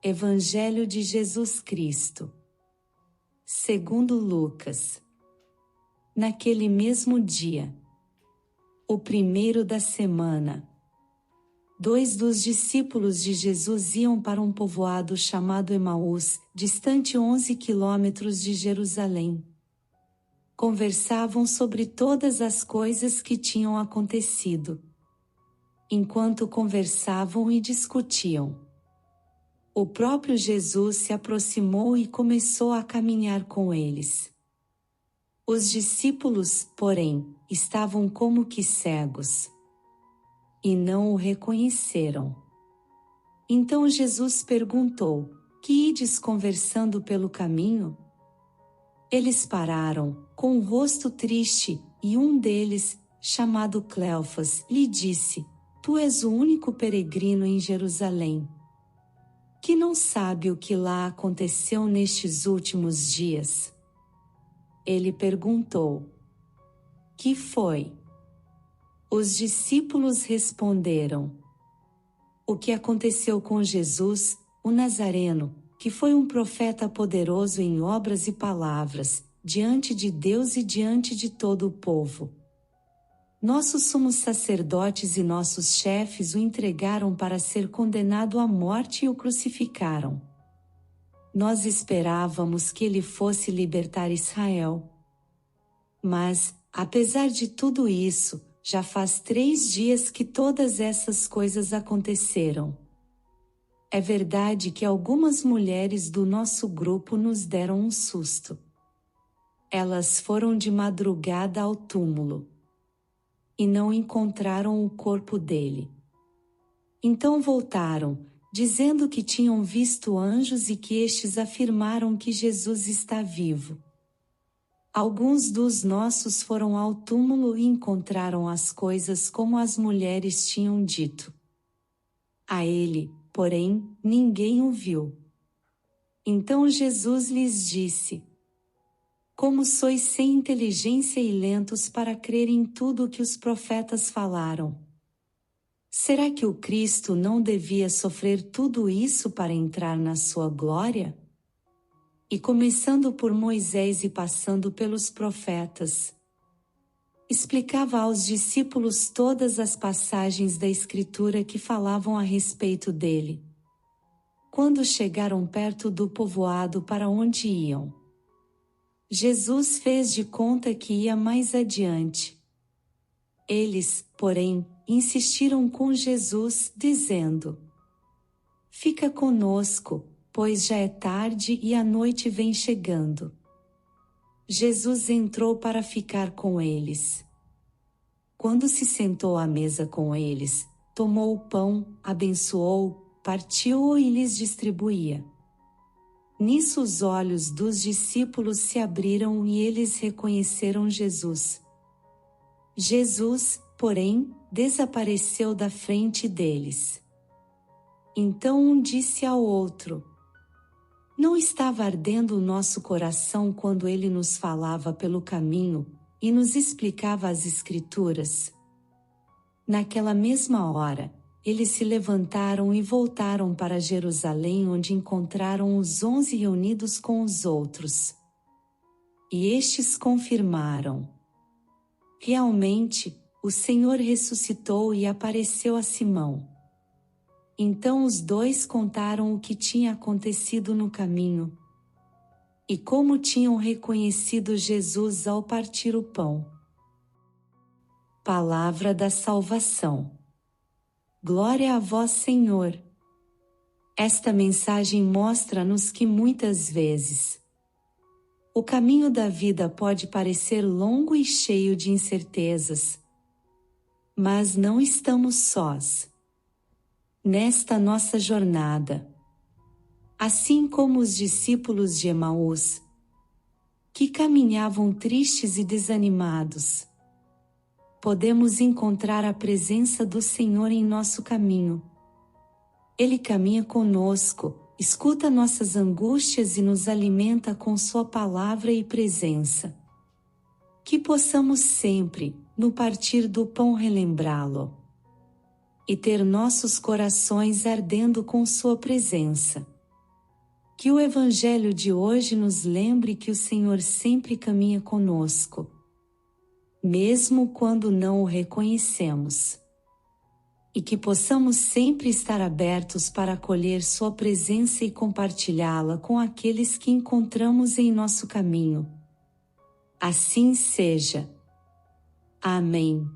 Evangelho de Jesus Cristo, segundo Lucas. Naquele mesmo dia, o primeiro da semana, 2 dos discípulos de Jesus iam para um povoado chamado Emaús, distante 11 quilômetros de Jerusalém. Conversavam sobre todas as coisas que tinham acontecido. Enquanto conversavam e discutiam, o próprio Jesus se aproximou e começou a caminhar com eles. Os discípulos, porém, estavam como que cegos e não o reconheceram. Então Jesus perguntou: Que ides conversando pelo caminho? Eles pararam, com o rosto triste, e um deles, chamado Cleofas, lhe disse: Tu és o único peregrino em Jerusalém, que não sabe o que lá aconteceu nestes últimos dias. Ele perguntou: Que foi? Os discípulos responderam: O que aconteceu com Jesus, o Nazareno, que foi um profeta poderoso em obras e palavras, diante de Deus e diante de todo o povo. Nossos sumos sacerdotes e nossos chefes o entregaram para ser condenado à morte e o crucificaram. Nós esperávamos que ele fosse libertar Israel. Mas, apesar de tudo isso, já faz 3 dias que todas essas coisas aconteceram. É verdade que algumas mulheres do nosso grupo nos deram um susto. Elas foram de madrugada ao túmulo e não encontraram o corpo dele. Então voltaram, dizendo que tinham visto anjos e que estes afirmaram que Jesus está vivo. Alguns dos nossos foram ao túmulo e encontraram as coisas como as mulheres tinham dito. A ele, porém, ninguém o viu. Então Jesus lhes disse: Como sois sem inteligência e lentos para crer em tudo o que os profetas falaram? Será que o Cristo não devia sofrer tudo isso para entrar na sua glória? E começando por Moisés e passando pelos profetas, explicava aos discípulos todas as passagens da Escritura que falavam a respeito dele. Quando chegaram perto do povoado para onde iam, Jesus fez de conta que ia mais adiante. Eles, porém, insistiram com Jesus, dizendo: Fica conosco, pois já é tarde e a noite vem chegando. Jesus entrou para ficar com eles. Quando se sentou à mesa com eles, tomou o pão, abençoou, partiu-o e lhes distribuía. Nisso os olhos dos discípulos se abriram e eles reconheceram Jesus. Jesus, porém, desapareceu da frente deles. Então um disse ao outro: Não estava ardendo o nosso coração quando ele nos falava pelo caminho e nos explicava as Escrituras? Naquela mesma hora, eles se levantaram e voltaram para Jerusalém, onde encontraram os 11 reunidos com os outros. E estes confirmaram: Realmente, o Senhor ressuscitou e apareceu a Simão. Então os 2 contaram o que tinha acontecido no caminho e como tinham reconhecido Jesus ao partir o pão. Palavra da salvação. Glória a vós, Senhor. Esta mensagem mostra-nos que muitas vezes o caminho da vida pode parecer longo e cheio de incertezas, mas não estamos sós nesta nossa jornada. Assim como os discípulos de Emaús, que caminhavam tristes e desanimados, podemos encontrar a presença do Senhor em nosso caminho. Ele caminha conosco, escuta nossas angústias e nos alimenta com sua palavra e presença. Que possamos sempre, no partir do pão, relembrá-lo e ter nossos corações ardendo com sua presença. Que o Evangelho de hoje nos lembre que o Senhor sempre caminha conosco, mesmo quando não o reconhecemos. E que possamos sempre estar abertos para acolher Sua presença e compartilhá-la com aqueles que encontramos em nosso caminho. Assim seja. Amém.